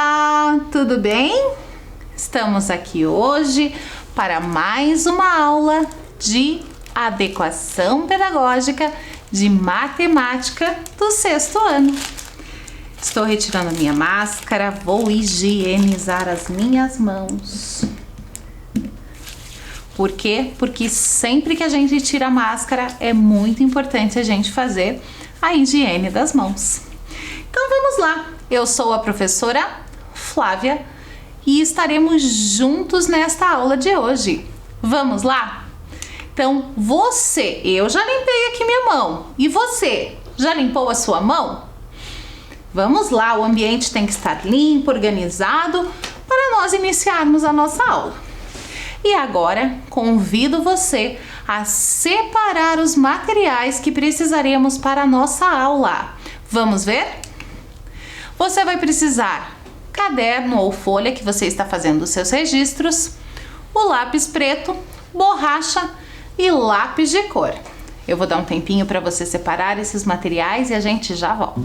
Olá, tudo bem? Estamos aqui hoje para mais uma aula de adequação pedagógica de matemática do sexto ano. Estou retirando a minha máscara, vou higienizar as minhas mãos. Por quê? Porque sempre que a gente tira a máscara é muito importante a gente fazer a higiene das mãos. Então vamos lá, eu sou a professora Flávia e estaremos juntos nesta aula de hoje. Vamos lá? Então eu já limpei aqui minha mão e você, já limpou a sua mão? Vamos lá, o ambiente tem que estar limpo, organizado para nós iniciarmos a nossa aula. E agora convido você a separar os materiais que precisaremos para a nossa aula. Vamos ver? Você vai precisar caderno ou folha que você está fazendo os seus registros, o lápis preto, borracha e lápis de cor. Eu vou dar um tempinho para você separar esses materiais e a gente já volta.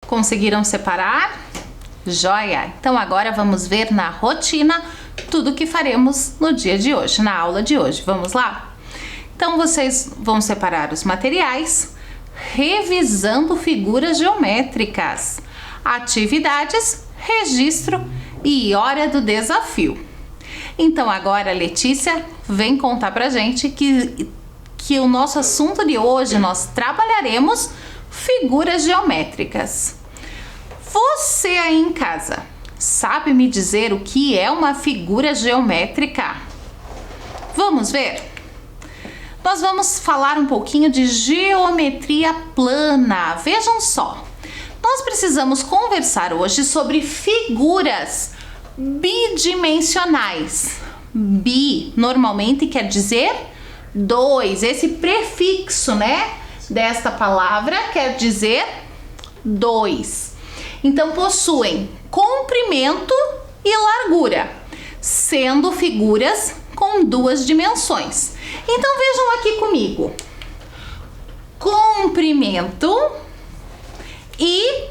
Conseguiram separar? Joia! Então agora vamos ver na rotina tudo que faremos no dia de hoje, na aula de hoje. Vamos lá? Então vocês vão separar os materiais, revisando figuras geométricas, atividades, registro e hora do desafio. Então agora, Letícia, vem contar pra gente que o nosso assunto de hoje nós trabalharemos figuras geométricas. Você aí em casa, sabe me dizer o que é uma figura geométrica? Vamos ver? Nós vamos falar um pouquinho de geometria plana. Vejam só, Nós precisamos conversar hoje sobre figuras bidimensionais. Bi normalmente quer dizer dois. Esse prefixo, né, desta palavra quer dizer dois. Então possuem comprimento e largura, sendo figuras com duas dimensões. Então vejam aqui comigo. Comprimento e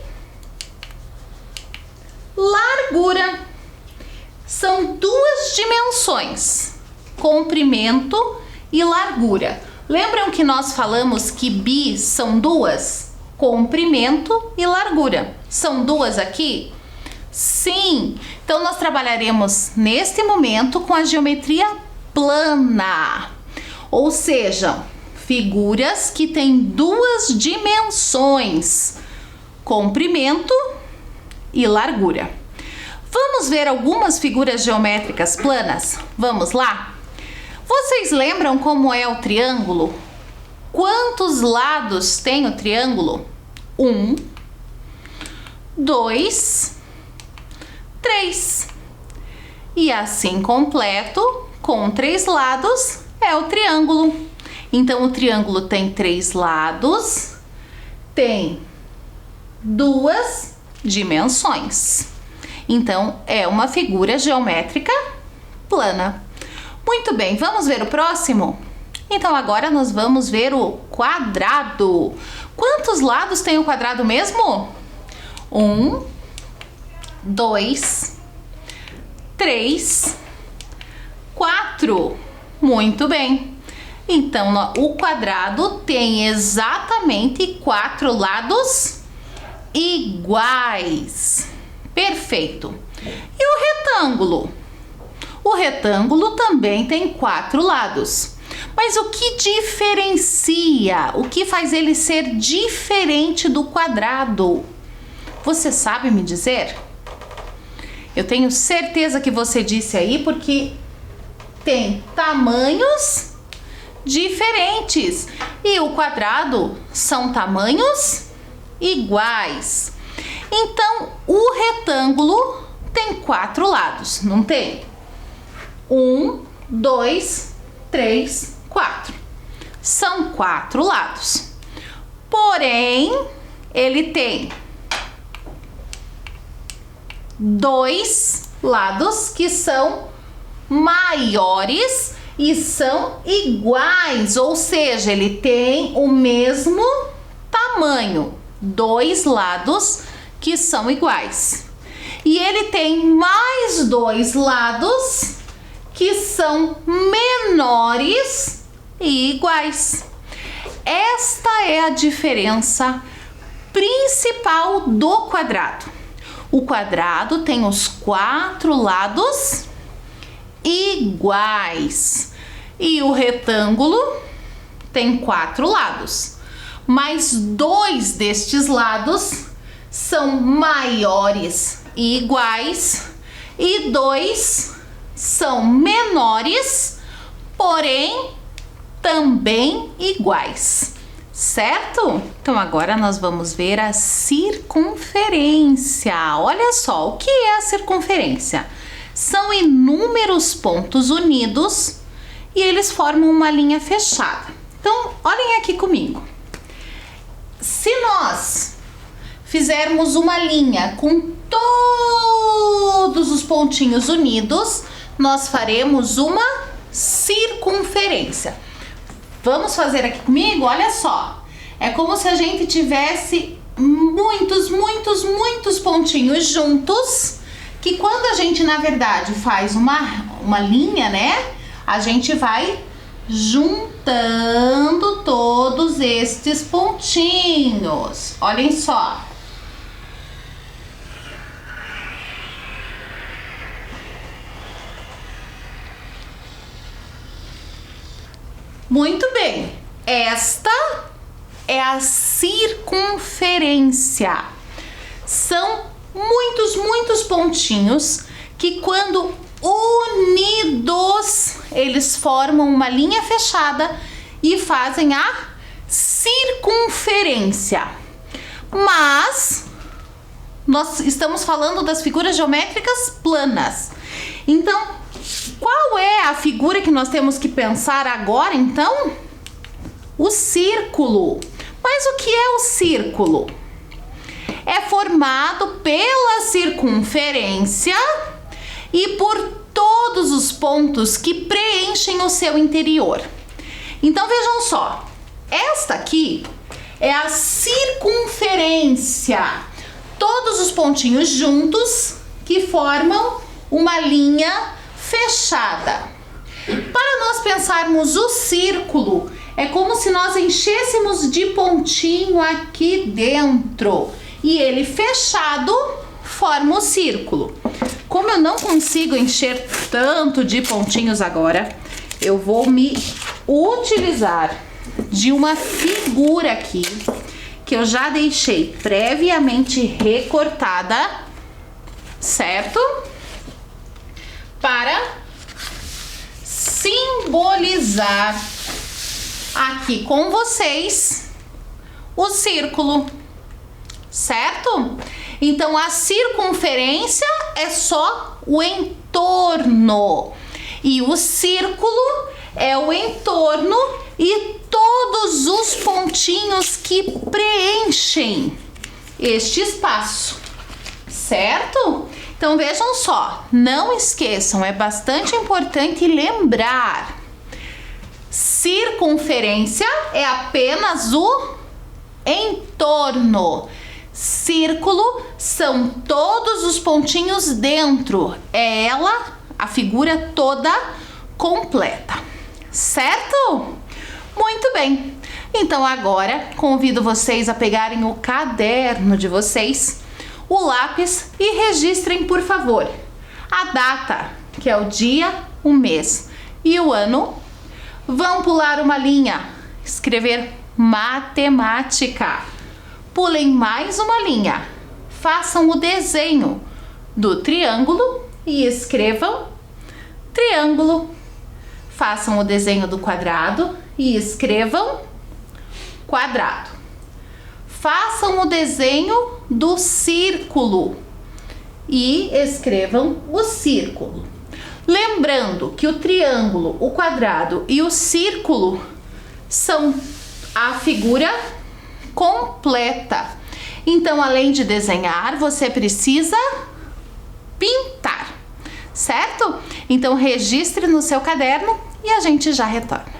largura são duas dimensões, comprimento e largura. Lembram que nós falamos que bi são duas? Comprimento e largura. São duas aqui? Sim! Então nós trabalharemos neste momento com a geometria plana, ou seja, figuras que têm duas dimensões, comprimento e largura. Vamos ver algumas figuras geométricas planas? Vamos lá? Vocês lembram como é o triângulo? Quantos lados tem o triângulo? 1, 2, 3. E assim completo, com 3 lados, é o triângulo. Então o triângulo tem 3 lados, tem duas dimensões. Então é uma figura geométrica plana. Muito bem, vamos ver o próximo? Então agora nós vamos ver o quadrado. Quantos lados tem o quadrado mesmo? 1, 2, 3, 4. Muito bem. Então o quadrado tem exatamente 4 lados iguais. Perfeito. E o retângulo? O retângulo também tem 4 lados. Mas o que diferencia? O que faz ele ser diferente do quadrado? Você sabe me dizer? Eu tenho certeza que você disse aí porque tem tamanhos diferentes. E o quadrado são tamanhos iguais. Então, o retângulo tem 4 lados, não tem? 1, 2, 3, 4. São 4 lados. Porém, ele tem 2 lados que são maiores e são iguais, ou seja, ele tem o mesmo tamanho. 2 lados que são iguais. E ele tem mais 2 lados que são menores e iguais. Esta é a diferença principal do quadrado. O quadrado tem os 4 lados iguais e o retângulo tem 4 lados, mas 2 destes lados são maiores e iguais e 2 são menores, porém também iguais, certo? Então agora nós vamos ver a circunferência. Olha só, o que é a circunferência? São inúmeros pontos unidos e eles formam uma linha fechada. Então, olhem aqui comigo. Se nós fizermos uma linha com todos os pontinhos unidos, nós faremos uma circunferência. Vamos fazer aqui comigo? Olha só. É como se a gente tivesse muitos pontinhos juntos, que quando a gente, na verdade, faz uma linha, né? A gente vai juntando todos estes pontinhos. Olhem só. Muito bem. Esta é a circunferência. São muitos pontinhos que, quando unidos, eles formam uma linha fechada e fazem a circunferência. Mas nós estamos falando das figuras geométricas planas. Então, qual é a figura que nós temos que pensar agora, então? O círculo. Mas o que é o círculo? É formado pela circunferência e por todos os pontos que preenchem o seu interior. Então, vejam só. Esta aqui é a circunferência. Todos os pontinhos juntos que formam uma linha fechada. Para nós pensarmos o círculo, é como se nós enchêssemos de pontinho aqui dentro. E ele fechado forma o círculo. Como eu não consigo encher tanto de pontinhos agora, eu vou me utilizar de uma figura aqui que eu já deixei previamente recortada, certo? Para simbolizar aqui com vocês o círculo, certo? Então a circunferência é só o entorno e o círculo é o entorno e todos os pontinhos que preenchem este espaço, certo? Então vejam só, não esqueçam, é bastante importante lembrar: circunferência é apenas o entorno, círculo são todos os pontinhos dentro, é ela, a figura toda completa, certo? Muito bem, então agora convido vocês a pegarem o caderno de vocês, o lápis e registrem, por favor, a data, que é o dia, o mês e o ano. Vão pular uma linha, escrever matemática. Pulem mais uma linha, façam o desenho do triângulo e escrevam triângulo. Façam o desenho do quadrado e escrevam quadrado. Façam o desenho do círculo e escrevam o círculo. Lembrando que o triângulo, o quadrado e o círculo são a figura completa. Então, além de desenhar, você precisa pintar, certo? Então, registre no seu caderno e a gente já retorna.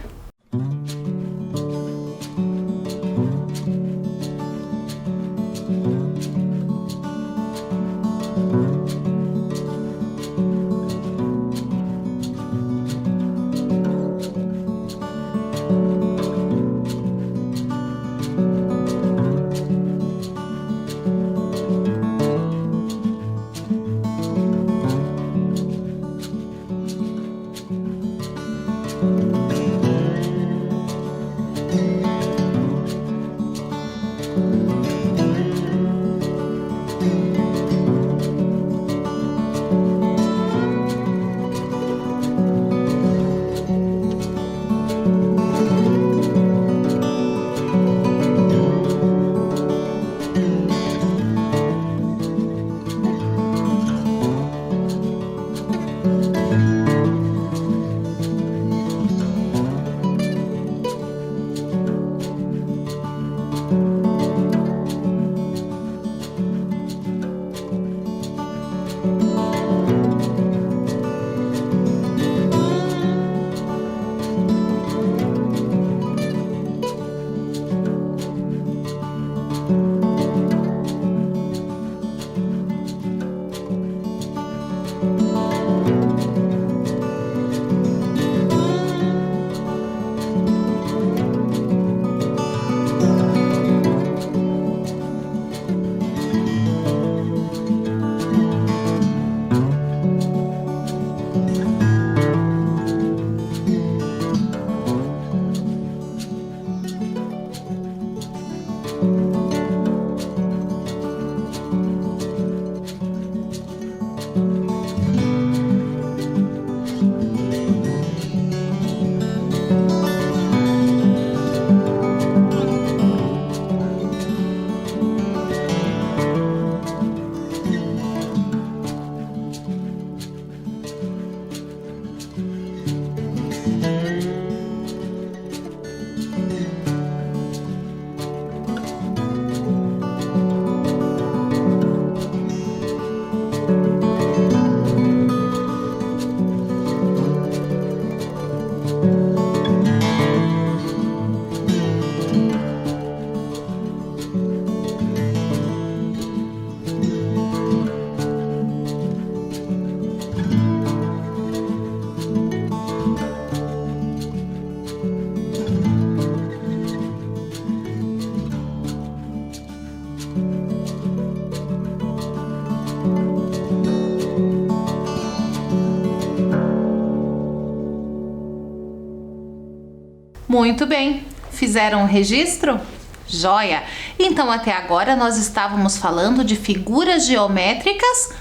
Muito bem. Fizeram o registro? Joia! Então, até agora nós estávamos falando de figuras geométricas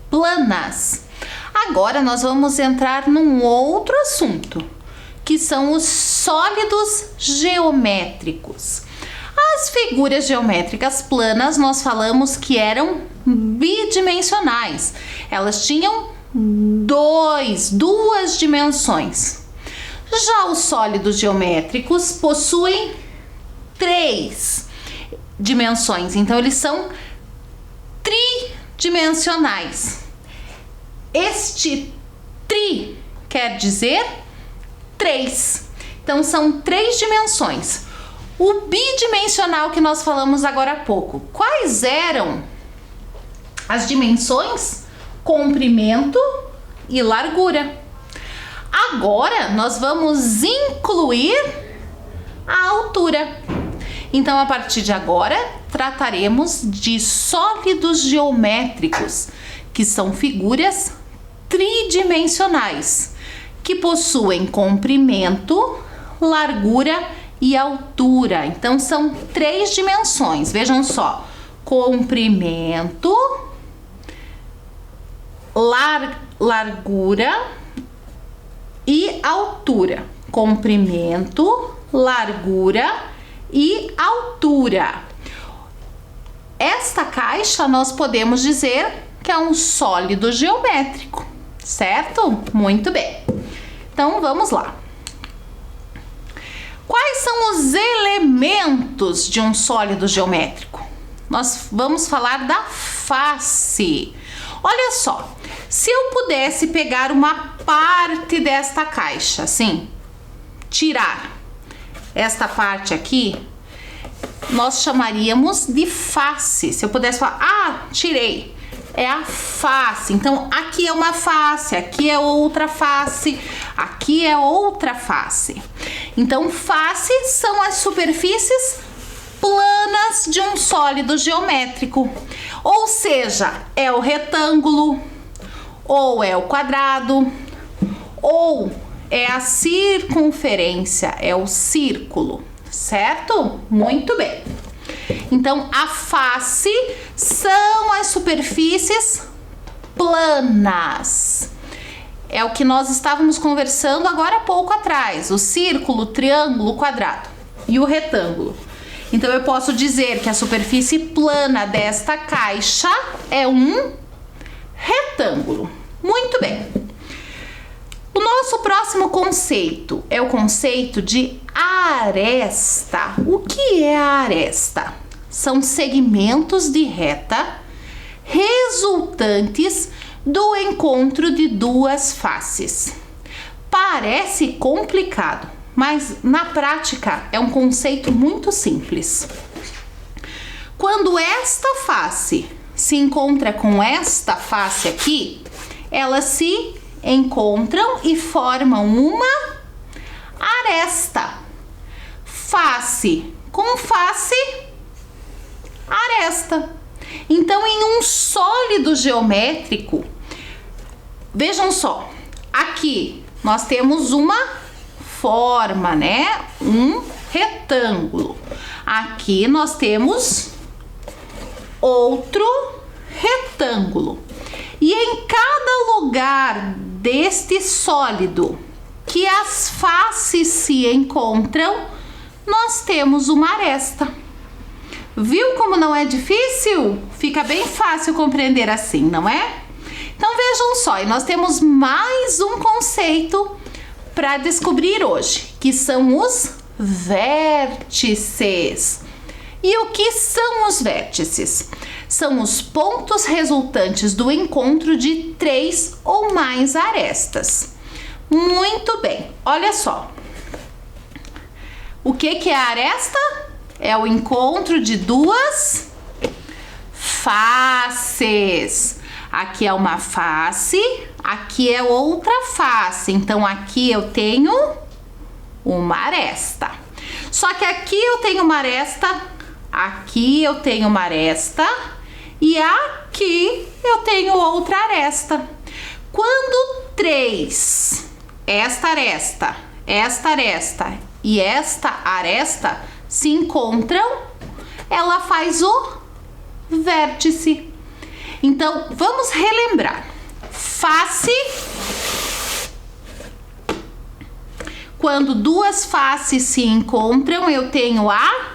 planas. Agora nós vamos entrar num outro assunto, que são os sólidos geométricos. As figuras geométricas planas nós falamos que eram bidimensionais. Elas tinham duas dimensões. Já os sólidos geométricos possuem 3 dimensões, então eles são tridimensionais. Este tri quer dizer 3. Então são 3 dimensões. O bidimensional que nós falamos agora há pouco, quais eram as dimensões? Comprimento e largura. Agora nós vamos incluir a altura. Então, a partir de agora, trataremos de sólidos geométricos, que são figuras tridimensionais, que possuem comprimento, largura e altura. Então, são 3 dimensões. Vejam só: comprimento, largura e altura. Comprimento, largura e altura. Esta caixa nós podemos dizer que é um sólido geométrico, certo? Muito bem. Então vamos lá. Quais são os elementos de um sólido geométrico? Nós vamos falar da face. Olha só, se eu pudesse pegar uma parte desta caixa, assim, tirar esta parte aqui, nós chamaríamos de face. Se eu pudesse falar, tirei, é a face. Então, aqui é uma face, aqui é outra face, aqui é outra face. Então, faces são as superfícies planas de um sólido geométrico. Ou seja, é o retângulo, ou é o quadrado, ou é a circunferência, é o círculo, certo? Muito bem. Então, a face são as superfícies planas. É o que nós estávamos conversando agora há pouco atrás. O círculo, o triângulo, o quadrado e o retângulo. Então, eu posso dizer que a superfície plana desta caixa é um retângulo. Muito bem. O nosso próximo conceito é o conceito de aresta. O que é a aresta? São segmentos de reta resultantes do encontro de duas faces. Parece complicado, mas na prática é um conceito muito simples. Quando esta face se encontra com esta face aqui, elas se encontram e formam uma aresta. Face com face, aresta. Então, em um sólido geométrico, vejam só, aqui nós temos uma forma, né? Um retângulo. Aqui nós temos outro retângulo. E em cada lugar deste sólido que as faces se encontram, nós temos uma aresta. Viu como não é difícil? Fica bem fácil compreender assim, não é? Então vejam só, e nós temos mais um conceito para descobrir hoje, que são os vértices. E o que são os vértices? São os pontos resultantes do encontro de 3 ou mais arestas. Muito bem, olha só. O que é a aresta? É o encontro de duas faces. Aqui é uma face, aqui é outra face. Então, aqui eu tenho uma aresta. Só que aqui eu tenho uma aresta, aqui eu tenho uma aresta e aqui eu tenho outra aresta. Quando 3, esta aresta e esta aresta se encontram, ela faz o vértice. Então, vamos relembrar. Face, quando duas faces se encontram, eu tenho a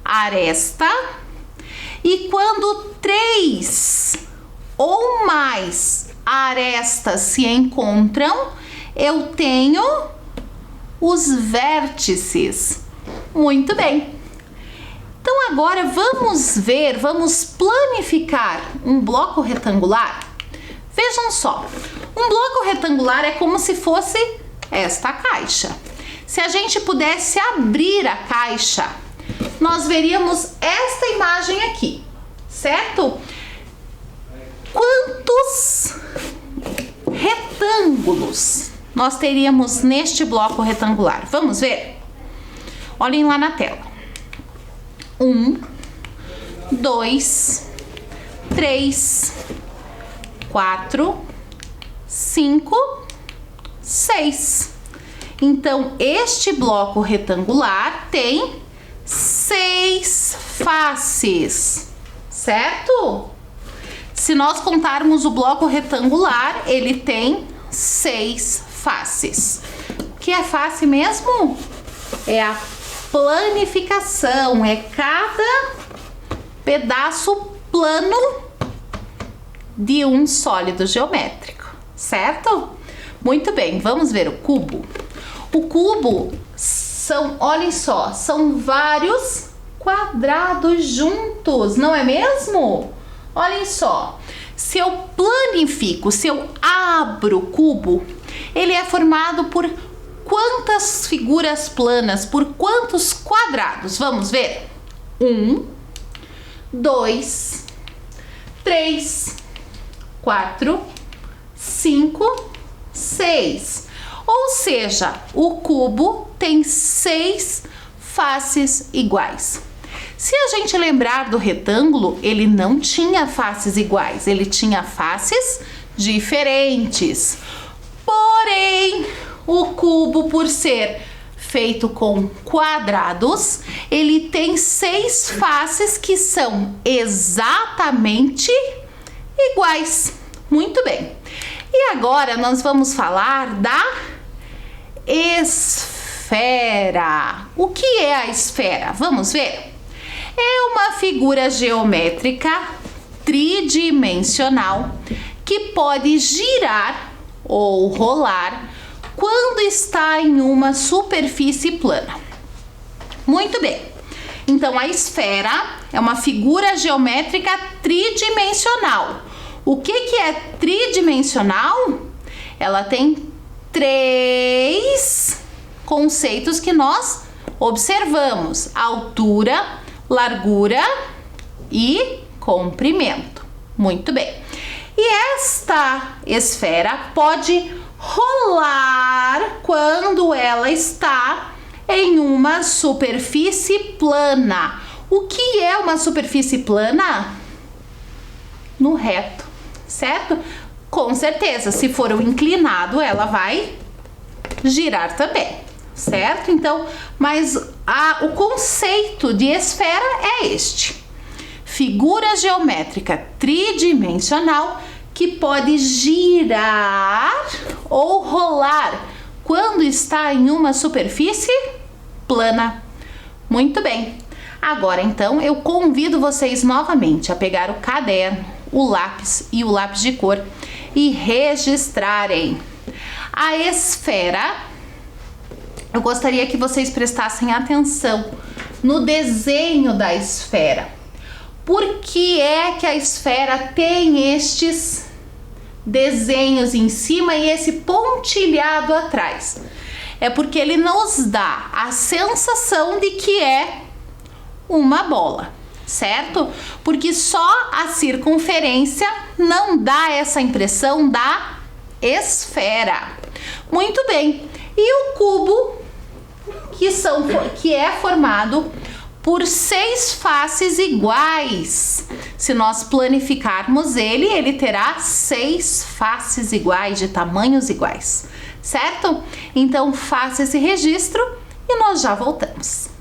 aresta. E quando 3 ou mais arestas se encontram, eu tenho os vértices. Muito bem. Então agora vamos planificar um bloco retangular. Vejam só, um bloco retangular é como se fosse esta caixa. Se a gente pudesse abrir a caixa, nós veríamos esta imagem aqui, certo? Quantos retângulos nós teríamos neste bloco retangular? Vamos ver? Olhem lá na tela. 1, 2, 3, 4, 5, 6. Então, este bloco retangular tem 6 faces, certo? Se nós contarmos o bloco retangular, ele tem 6 faces. O que é face mesmo? É a planificação, é cada pedaço plano de um sólido geométrico, certo? Muito bem, vamos ver o cubo. O cubo são, olhem só, são vários quadrados juntos, não é mesmo? Olhem só, se eu planifico, se eu abro o cubo, ele é formado por quantas figuras planas, por quantos quadrados? Vamos ver? 1, 2, 3, 4, 5, 6. Ou seja, o cubo tem 6 faces iguais. Se a gente lembrar do retângulo, ele não tinha faces iguais, ele tinha faces diferentes. Porém, o cubo, por ser feito com quadrados, ele tem 6 faces que são exatamente iguais. Muito bem. E agora nós vamos falar da esfera. O que é a esfera? Vamos ver? É uma figura geométrica tridimensional que pode girar ou rolar quando está em uma superfície plana. Muito bem. Então, a esfera é uma figura geométrica tridimensional. O que é tridimensional? Ela tem 3 conceitos que nós observamos: altura, largura e comprimento. Muito bem. E esta esfera pode rolar quando ela está em uma superfície plana. O que é uma superfície plana? No reto, certo? Com certeza, se for o inclinado, ela vai girar também, certo? Então, mas o conceito de esfera é este: figura geométrica tridimensional que pode girar ou rolar quando está em uma superfície plana. Muito bem. Agora, então, eu convido vocês novamente a pegar o caderno, o lápis e o lápis de cor e registrarem a esfera. Eu gostaria que vocês prestassem atenção no desenho da esfera. Por que é que a esfera tem estes desenhos em cima e esse pontilhado atrás? É porque ele nos dá a sensação de que é uma bola, certo? Porque só a circunferência não dá essa impressão da esfera. Muito bem. E o cubo, que é formado por 6 faces iguais. Se nós planificarmos ele, ele terá 6 faces iguais, de tamanhos iguais, certo? Então, faça esse registro e nós já voltamos.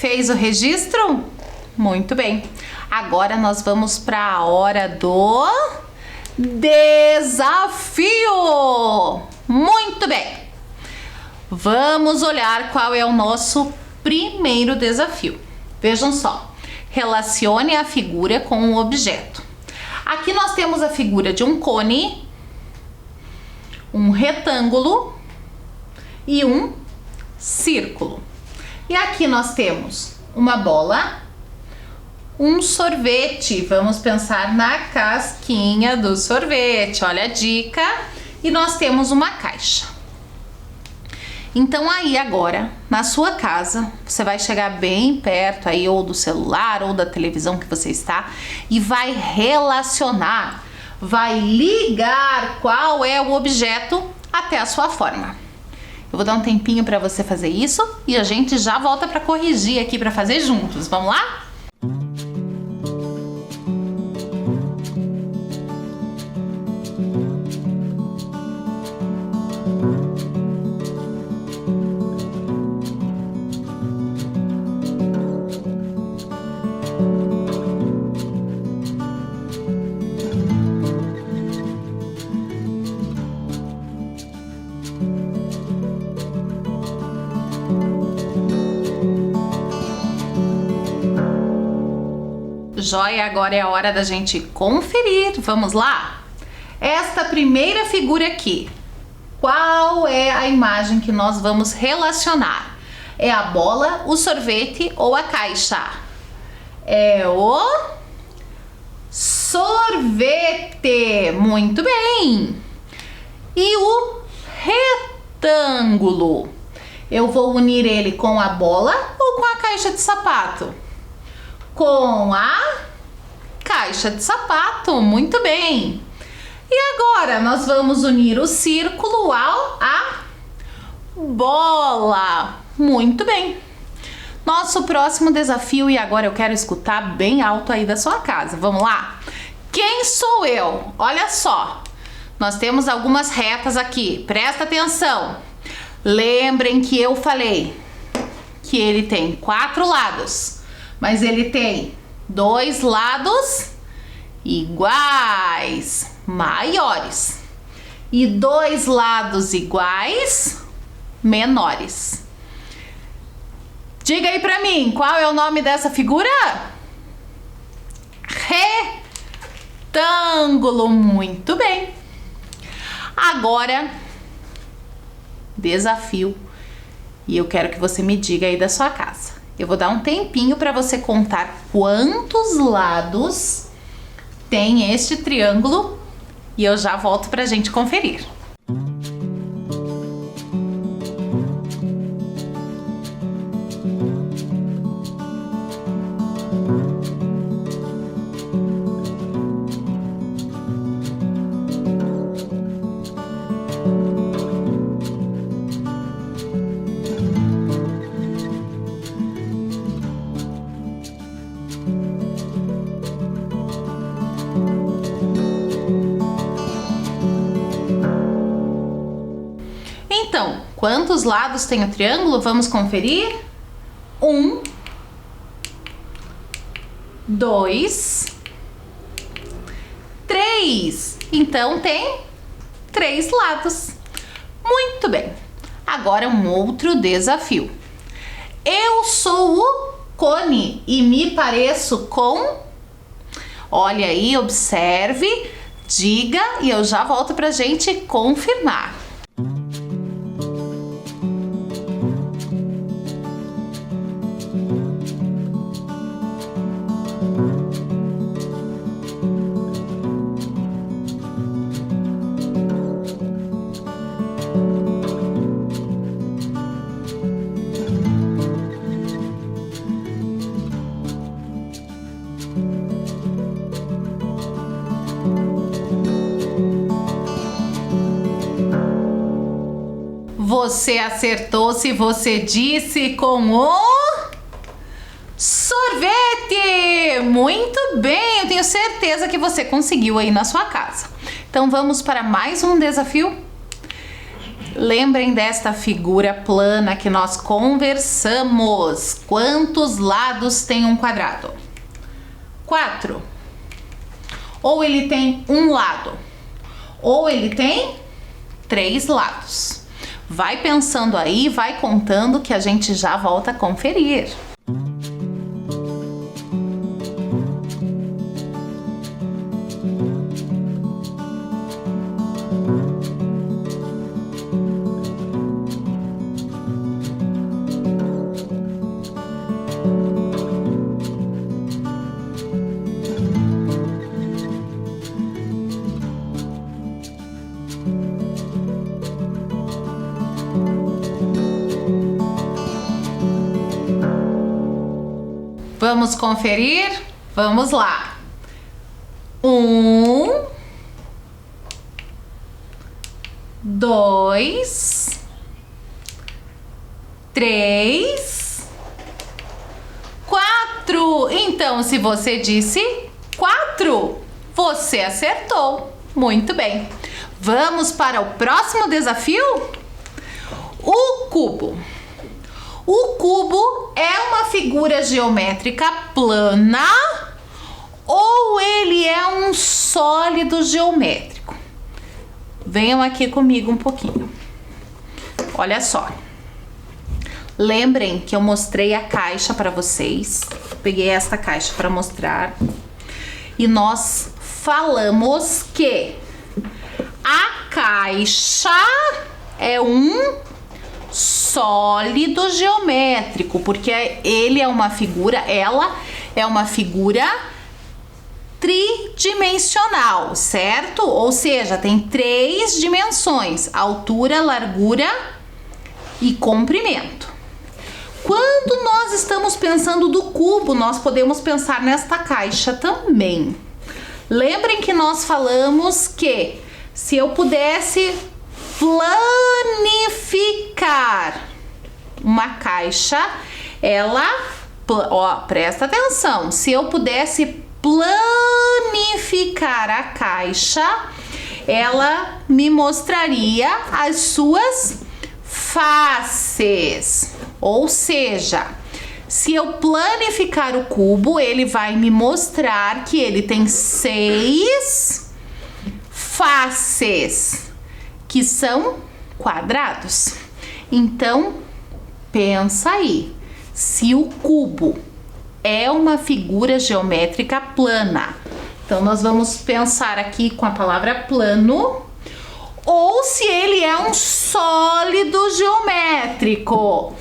Fez o registro? Muito bem. Agora nós vamos para a hora do desafio. Muito bem. Vamos olhar qual é o nosso primeiro desafio. Vejam só. Relacione a figura com o objeto. Aqui nós temos a figura de um cone, um retângulo e um círculo. E aqui nós temos uma bola, um sorvete. Vamos pensar na casquinha do sorvete. Olha a dica. E nós temos uma caixa. Então aí agora, na sua casa, você vai chegar bem perto aí ou do celular ou da televisão que você está e vai relacionar, vai ligar qual é o objeto até a sua forma. Eu vou dar um tempinho para você fazer isso e a gente já volta para corrigir aqui para fazer juntos. Vamos lá? Joia, agora é a hora da gente conferir. Vamos lá? Esta primeira figura aqui, qual é a imagem que nós vamos relacionar? É a bola, o sorvete ou a caixa? É o sorvete. Muito bem. E o retângulo? Eu vou unir ele com a bola ou com a caixa de sapato? Com a caixa de sapato, muito bem. E agora nós vamos unir o círculo à bola, muito bem. Nosso próximo desafio, e agora eu quero escutar bem alto aí da sua casa, vamos lá? Quem sou eu? Olha só, nós temos algumas retas aqui, presta atenção. Lembrem que eu falei que ele tem 4 lados. Mas ele tem 2 lados iguais, maiores, e 2 lados iguais, menores. Diga aí pra mim, qual é o nome dessa figura? Retângulo, muito bem. Agora, desafio, e eu quero que você me diga aí da sua casa. Eu vou dar um tempinho para você contar quantos lados tem este triângulo e eu já volto para a gente conferir. Então, quantos lados tem o triângulo? Vamos conferir. 1, 2, 3. Então, tem 3 lados. Muito bem. Agora, um outro desafio. Eu sou o cone e me pareço com... Olha aí, observe, diga e eu já volto pra gente confirmar. Você acertou se você disse com o sorvete! Muito bem, eu tenho certeza que você conseguiu aí na sua casa. Então vamos para mais um desafio? Lembrem desta figura plana que nós conversamos. Quantos lados tem um quadrado? 4. Ou ele tem um lado, ou ele tem 3 lados. Vai pensando aí, vai contando que a gente já volta a conferir. Vamos conferir? Vamos lá. 1, 2, 3, 4. Então, se você disse 4, você acertou. Muito bem. Vamos para o próximo desafio? O cubo. O cubo é uma figura geométrica plana ou ele é um sólido geométrico? Venham aqui comigo um pouquinho. Olha só. Lembrem que eu mostrei a caixa para vocês. Peguei esta caixa para mostrar. E nós falamos que a caixa é um sólido geométrico, porque ele é uma figura, ela é uma figura tridimensional, certo? Ou seja, tem 3 dimensões: altura, largura e comprimento. Quando nós estamos pensando do cubo, nós podemos pensar nesta caixa também. Lembrem que nós falamos que se eu pudesse planificar uma caixa, ela, ó, presta atenção, se eu pudesse planificar a caixa, ela me mostraria as suas faces. Ou seja, se eu planificar o cubo, ele vai me mostrar que ele tem 6 faces, que são quadrados. Então, pensa aí, se o cubo é uma figura geométrica plana, então nós vamos pensar aqui com a palavra plano, ou se ele é um sólido geométrico.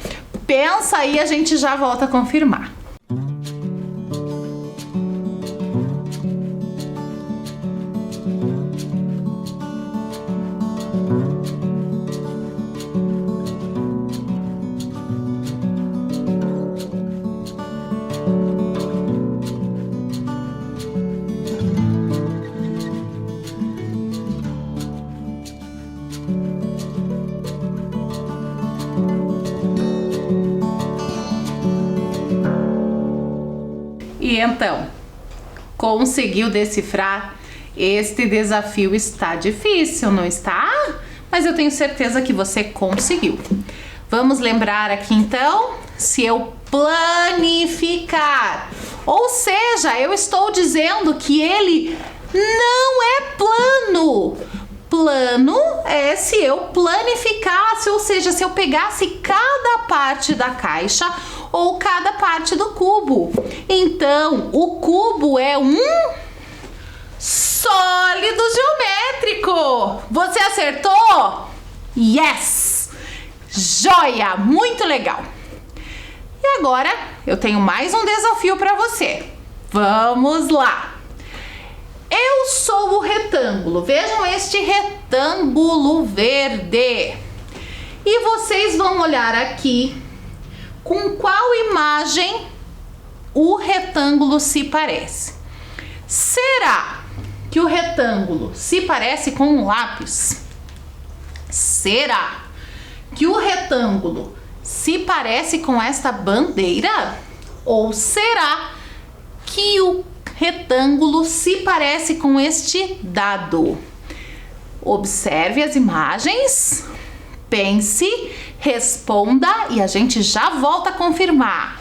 Pensa aí, a gente já volta a confirmar. E então, conseguiu decifrar? Este desafio está difícil, não está? Mas eu tenho certeza que você conseguiu. Vamos lembrar aqui então, se eu planificar, ou seja, eu estou dizendo que ele não é plano. Plano é se eu planificasse, ou seja, se eu pegasse cada parte da caixa ou cada parte do cubo. Então, o cubo é um sólido geométrico. Você acertou? Yes! Joia! Muito legal! E agora, eu tenho mais um desafio para você. Vamos lá! Eu sou o retângulo. Vejam este retângulo verde. E vocês vão olhar aqui com qual imagem o retângulo se parece. Será que o retângulo se parece com um lápis? Será que o retângulo se parece com esta bandeira? Ou será que o retângulo se parece com este dado? Observe as imagens, pense, responda e a gente já volta a confirmar.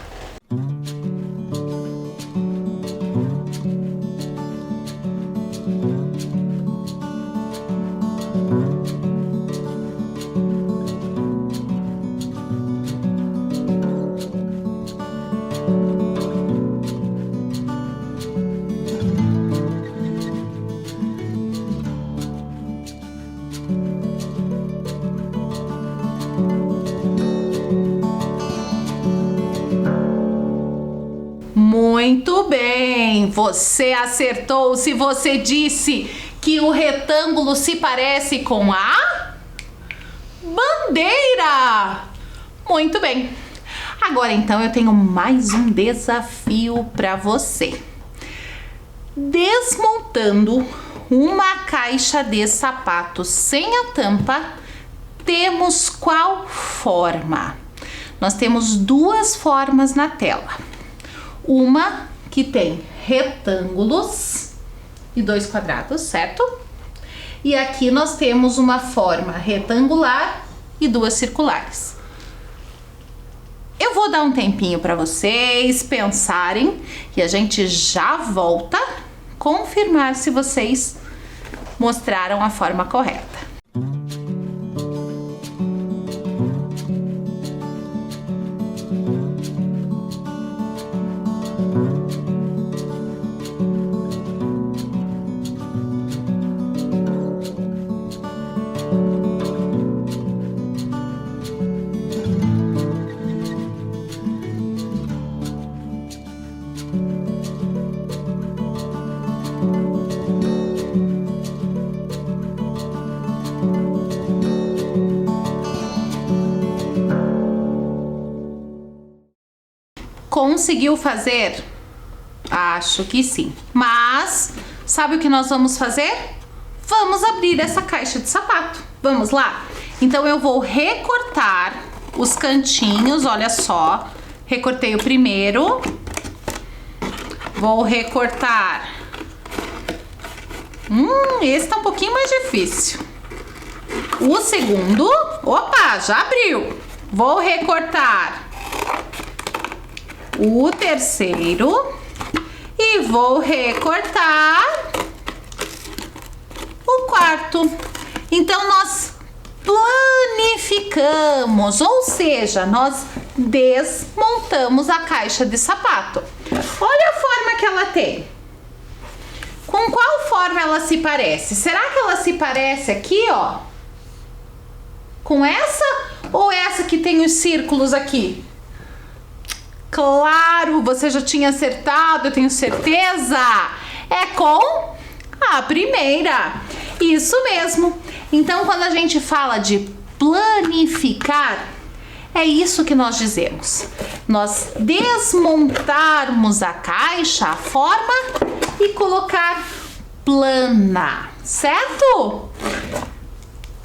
Muito bem, você acertou se você disse que o retângulo se parece com a bandeira. Muito bem. Agora então eu tenho mais um desafio para você. Desmontando uma caixa de sapatos sem a tampa, temos qual forma? nós temos duas formas na tela. Uma que tem retângulos e 2 quadrados, certo? E aqui nós temos uma forma retangular e 2 circulares. Eu vou dar um tempinho para vocês pensarem e a gente já volta confirmar se vocês mostraram a forma correta. Conseguiu fazer? Acho que sim. Mas, sabe o que nós vamos fazer? Vamos abrir essa caixa de sapato. Vamos lá? Então, eu vou recortar os cantinhos, olha só. Recortei o primeiro. Vou recortar. Esse tá um pouquinho mais difícil. O segundo. Opa, já abriu. Vou recortar o terceiro e vou recortar o quarto. Então, nós planificamos, ou seja, nós desmontamos a caixa de sapato. Olha a forma que ela tem. Com qual forma ela se parece? Será que ela se parece aqui, ó? Com essa ou essa que tem os círculos aqui? Claro, você já tinha acertado, eu tenho certeza. É com a primeira. Isso mesmo. Então, quando a gente fala de planificar, é isso que nós dizemos. Nós desmontarmos a caixa, a forma, e colocar plana, certo?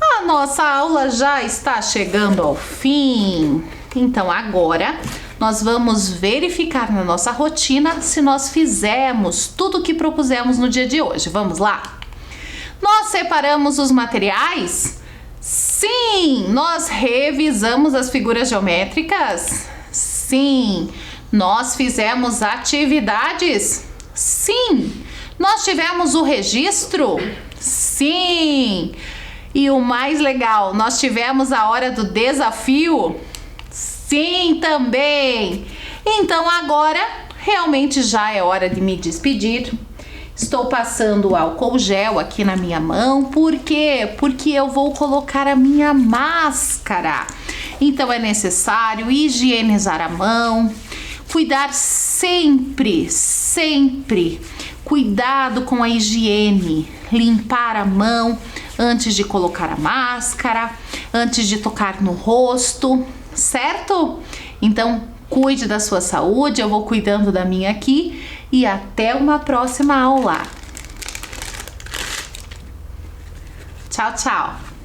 A nossa aula já está chegando ao fim. Então, agora nós vamos verificar na nossa rotina se nós fizemos tudo o que propusemos no dia de hoje. Vamos lá? Nós separamos os materiais? Sim! Nós revisamos as figuras geométricas? Sim! Nós fizemos atividades? Sim! Nós tivemos o registro? Sim! E o mais legal, nós tivemos a hora do desafio? Sim, também! Então agora realmente já é hora de me despedir. Estou passando o álcool gel aqui na minha mão. Por quê? Porque eu vou colocar a minha máscara. Então é necessário higienizar a mão, cuidar sempre, sempre. Cuidado com a higiene, limpar a mão antes de colocar a máscara, antes de tocar no rosto, certo? Então, cuide da sua saúde, eu vou cuidando da minha aqui e até uma próxima aula. Tchau, tchau!